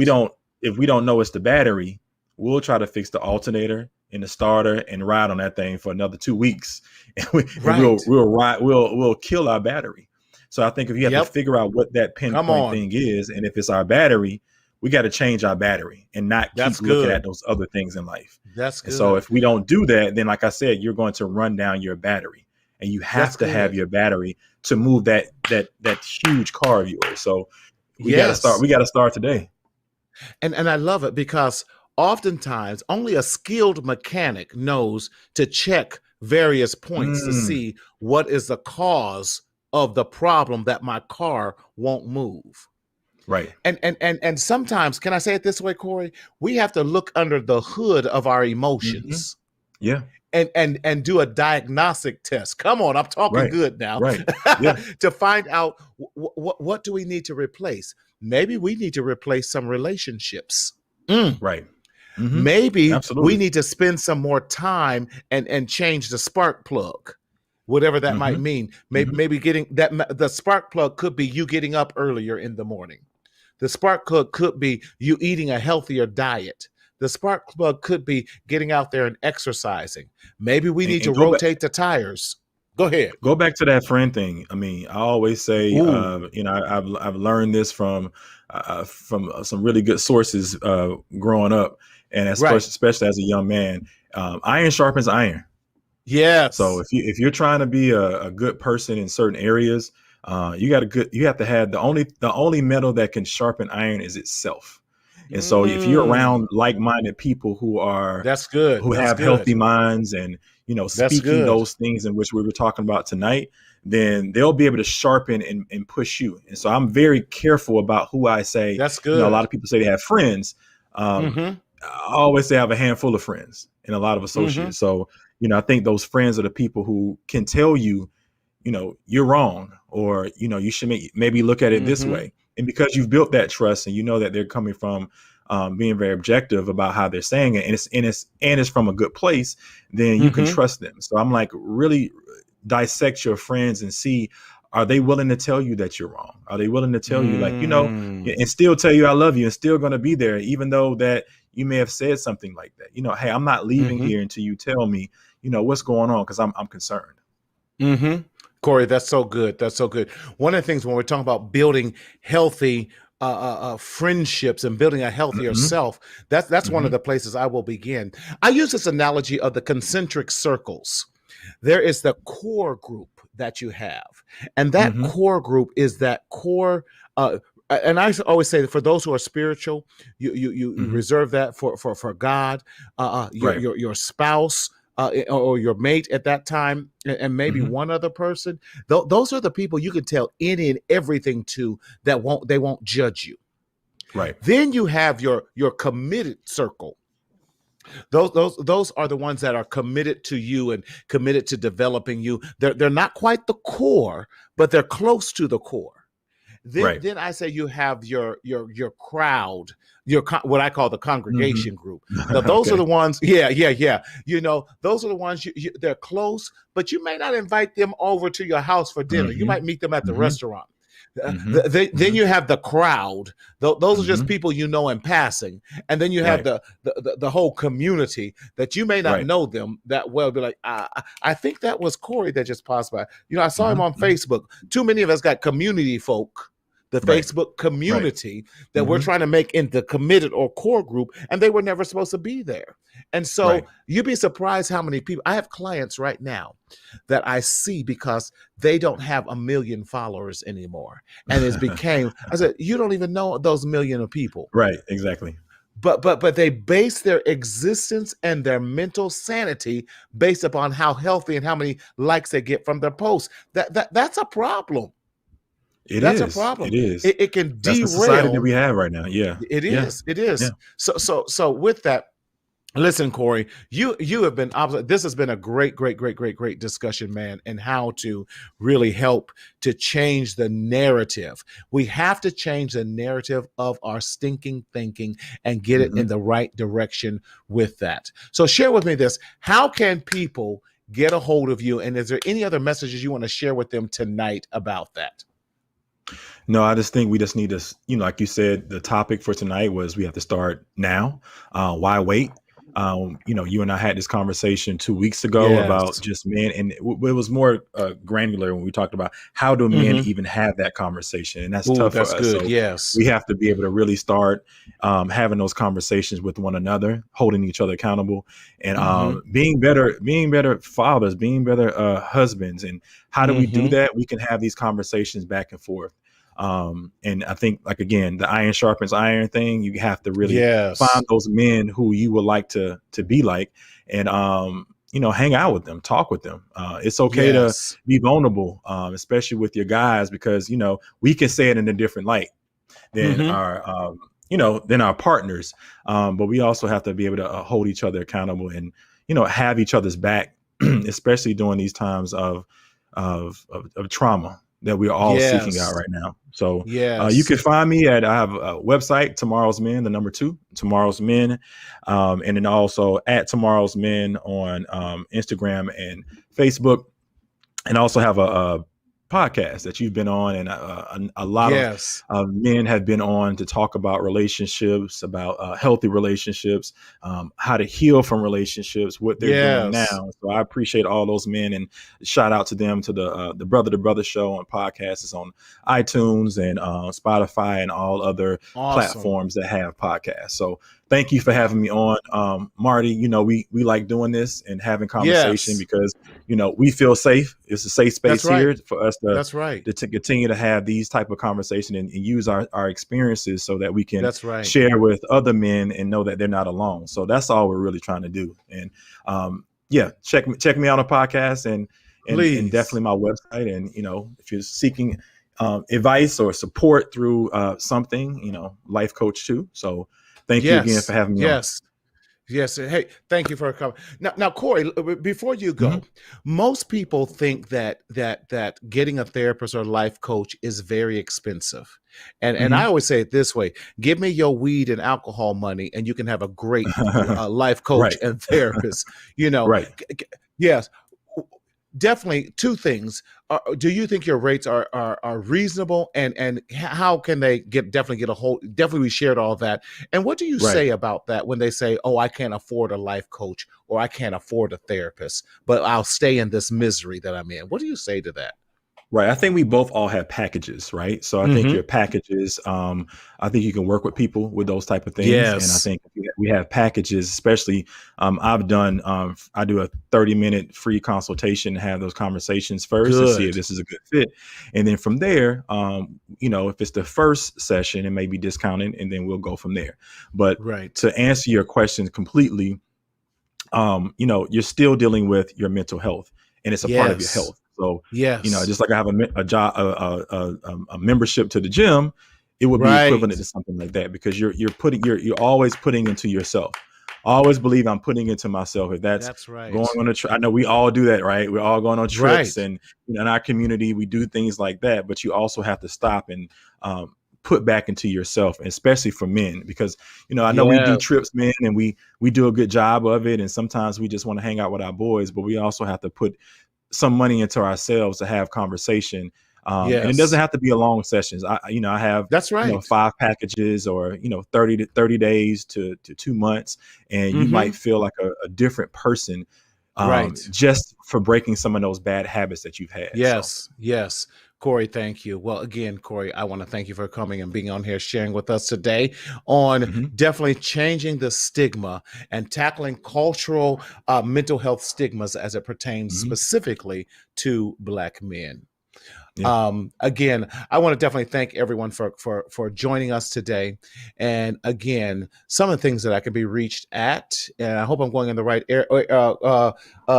if we don't know it's the battery, we'll try to fix the alternator and the starter and ride on that thing for another 2 weeks, and we'll kill our battery. So I think if you have to figure out what that pinpoint thing is, and if it's our battery, we got to change our battery and not keep looking at those other things in life. That's good. And so if we don't do that, then like I said, you're going to run down your battery, and you have to have your battery to move that huge car of yours. So we got to start today. And I love it because oftentimes only a skilled mechanic knows to check various points to see what is the cause of the problem that my car won't move. Right. And sometimes, can I say it this way, Korey? We have to look under the hood of our emotions. Yeah. And do a diagnostic test. Come on, I'm talking good now. Right. Yeah. To find out what do we need to replace? Maybe we need to replace some relationships. Right. Maybe we need to spend some more time and change the spark plug, whatever that might mean. Maybe getting that, the spark plug could be you getting up earlier in the morning. The spark plug could be you eating a healthier diet. The spark plug could be getting out there and exercising. Maybe we need to rotate the tires. Go ahead. Go back to that friend thing. I mean, I always say, you know, I've learned this from some really good sources growing up, and especially as a young man. Iron sharpens iron. Yes. So if you're trying to be a good person in certain areas, you have to have the only metal that can sharpen iron is itself. And so if you're around like-minded people who are who have healthy minds and, you know, speaking those things in which we were talking about tonight, then they'll be able to sharpen and push you. And so I'm very careful about who I say. That's good. You know, a lot of people say they have friends. I always say I have a handful of friends and a lot of associates. So, you know, I think those friends are the people who can tell you, you know, you're wrong, or, you know, you should maybe look at it this way. And because you've built that trust and you know that they're coming from being very objective about how they're saying it, and it's from a good place, then you can trust them. So I'm like, really dissect your friends and see, are they willing to tell you that you're wrong? Are they willing to tell you, like, you know, and still tell you I love you and still going to be there, even though that you may have said something like that? You know, hey, I'm not leaving here until you tell me, you know, what's going on, because I'm concerned. Korey, that's so good. That's so good. One of the things when we're talking about building healthy friendships and building a healthier self, that's one of the places I will begin. I use this analogy of the concentric circles. There is the core group that you have, and that core group is that core. And I always say that for those who are spiritual, you reserve that for God, your spouse, or your mate at that time, and maybe one other person. Those are the people you can tell any and everything to that they won't judge you. Right. Then you have your committed circle. Those are the ones that are committed to you and committed to developing you. They're not quite the core, but they're close to the core. Right. Then I say you have your crowd, what I call the Hmm. congregation group. Now those are Okay. the ones, yeah. Those are the ones they're close, but you may not invite them over to your house for dinner. You Hmm. might meet them at the Hmm. restaurant. Hmm. Then Hmm. you have the crowd. Those are just Hmm. people you know in passing, and then you have Right. the whole community that you may not Right. know them that well. Be like, I think that was Korey that just passed by. I saw him Hmm. on Hmm. Facebook. Too many of us got community folk, the Right. Facebook Right. community that we're Hmm. trying to make into committed or core group, and they were never supposed to be there. And so Right. you'd be surprised how many people I have clients right now that I see because they don't have a million followers anymore. And it's became, I said, you don't even know those million of people. Right. Exactly. But they base their existence and their mental sanity based upon how healthy and how many likes they get from their posts. That's a problem. It That's a is. problem. It is. It can That's the society that derail. we have right now. Yeah. It Yeah. is. It Yeah. is. So with that, listen, Korey, you have been this has been a great discussion, man, and how to really help to change the narrative. We have to change the narrative of our stinking thinking and get it Hmm. in the right direction with that. So share with me this. How can people get a hold of you? And is there any other messages you want to share with them tonight about that? No, I just think we just need to, like you said, the topic for tonight was we have to start now. Why wait? You and I had this conversation 2 weeks ago about Yes. just men, and it was more granular when we talked about how do men Mm-hmm. even have that conversation, and that's Ooh, tough for that's us. good. So Yes. we have to be able to really start having those conversations with one another, holding each other accountable, and Mm-hmm. being better fathers, being better husbands. And how do we do Mm-hmm. that? We can have these conversations back and forth. And I think, like, again, the iron sharpens iron thing, you have to really find Yes. those men who you would like to be like, and hang out with them, talk with them. It's okay to Yes. be vulnerable, especially with your guys, because we can say it in a different light than Mm-hmm. our partners, but we also have to be able to hold each other accountable, and have each other's back, especially during these times of trauma that we're all seeking out Yes. right now. So you Yes. can find me I have a website, Tomorrow's Men, the number 2, Tomorrow's Men, and then also at Tomorrow's Men on Instagram and Facebook, and also have a podcast that you've been on, and a lot of Yes. men have been on to talk about relationships, about healthy relationships, how to heal from relationships, what they're doing Yes. now. So I appreciate all those men, and shout out to them, to the Brother to Brother show on podcasts. It's on iTunes and Spotify and all other Awesome. platforms that have podcasts. So thank you for having me on, Marty. We like doing this and having conversation Yes. because we feel safe. It's a safe That's space right. here for us to That's right. continue to have these type of conversation, and use our experiences so that we can That's right. share with other men and know that they're not alone. So that's all we're really trying to do. And check me out on podcast, and Please. definitely my website. And if you're seeking advice or support through something, life coach too. So thank you again for Yes. having me on. Yes. Yes. Hey, thank you for coming. Now, Korey, before you Mhm. go, most people think that getting a therapist or life coach is very expensive. And I Mhm. always say it this way: give me your weed and alcohol money, and you can have a great life coach Right. and therapist. You know, Right. yes. Definitely two things. Do you think your rates are reasonable, and how can they definitely get a hold? Definitely, we shared all that. And what do you Right. say about that when they say, "Oh, I can't afford a life coach or I can't afford a therapist, but I'll stay in this misery that I'm in"? What do you say to that? Right. I think we both all have packages, right? So I think Mm-hmm. your packages, I think you can work with people with those type of things. And I Yes. think we have packages, especially I do a 30-minute free consultation to have those conversations first to see if Good. this is a good fit. And then from there, if it's the first session, it may be discounted, and then we'll go from there. But Right. to answer your question completely, you're still dealing with your mental health, and it's a part of your Yes. health. So, Yes. just like I have a job, a membership to the gym, it would be equivalent Right. to something like that, because you're always putting into yourself. always believe I'm putting it to myself. If that's right. going on a trip, I know we all do that, right? We're all going on trips, Right. and in our community, we do things like that. But you also have to stop and put back into yourself, especially for men, because I know we do Yes. trips, men, and we do a good job of it. And sometimes we just want to hang out with our boys, but we also have to put some money into ourselves to have conversation. And it doesn't Yes. have to be a long sessions. I have, That's right. 5 packages, or, 30 to 30 days to 2 months. And you might feel like a different person, Right. just for breaking some of those bad habits that you've had. So, Yes. Yes. Korey, thank you. Well, again, Korey, I want to thank you for coming and being on here, sharing with us today on mhm, definitely changing the stigma and tackling cultural mental health stigmas as it pertains mhm, specifically to Black men. yeah. Again, I want to definitely thank everyone for joining us today. And again, some of the things that I can be reached at, and I hope I'm going in the right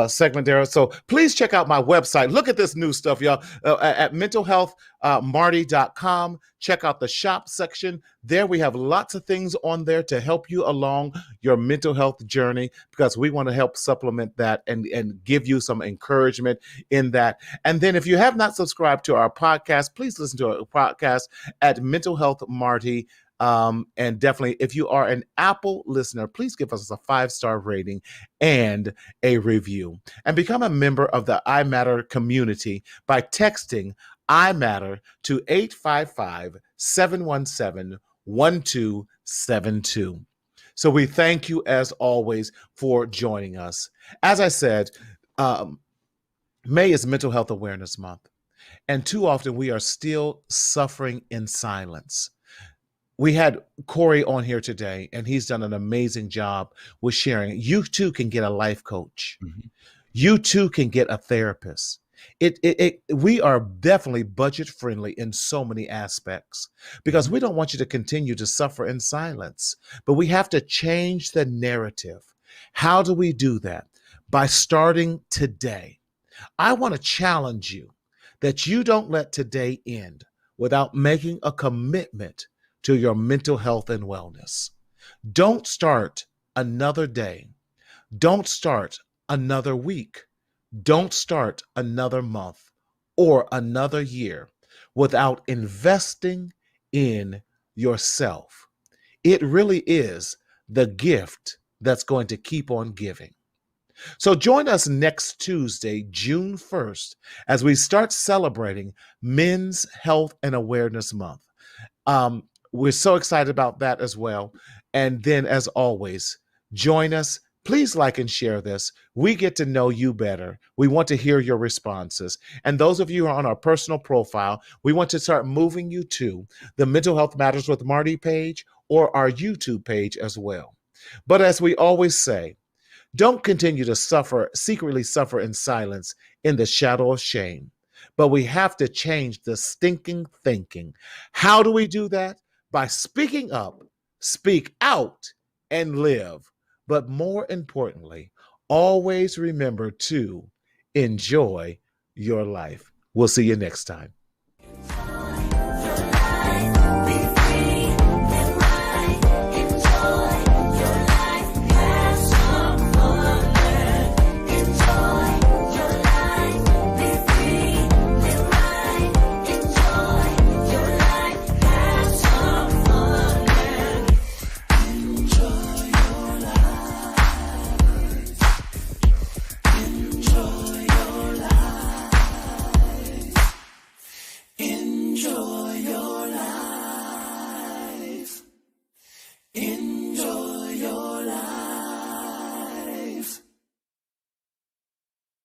segment there. So please check out my website. Look at this new stuff, y'all, at mentalhealthmarty.com. Check out the shop section. There we have lots of things on there to help you along your mental health journey, because we want to help supplement that and give you some encouragement in that. And then if you have not subscribed to our podcast, please listen to our podcast at Mental Health Marty. And definitely, if you are an Apple listener, please give us a 5-star rating and a review. And become a member of the I Matter community by texting I Matter to 855-717-1272. So we thank you, as always, for joining us. As I said, May is Mental Health Awareness Month, and too often we are still suffering in silence. We had Korey on here today, and he's done an amazing job with sharing. You too can get a life coach. Mhm, You too can get a therapist. We are definitely budget friendly in so many aspects, because mhm, we don't want you to continue to suffer in silence, but we have to change the narrative. How do we do that? By starting today. I want to challenge you that you don't let today end without making a commitment to your mental health and wellness. Don't start another day. Don't start another week. Don't start another month or another year without investing in yourself. It really is the gift that's going to keep on giving. So join us next Tuesday, June 1st, as we start celebrating Men's Health and Awareness Month. We're so excited about that as well. And then, as always, join us. Please like and share this. We get to know you better. We want to hear your responses. And those of you who are on our personal profile, we want to start moving you to the Mental Health Matters with Marty page or our YouTube page as well. But as we always say, don't continue to secretly suffer in silence in the shadow of shame. But we have to change the stinking thinking. How do we do that? By speaking up, speak out, and live. But more importantly, always remember to enjoy your life. We'll see you next time.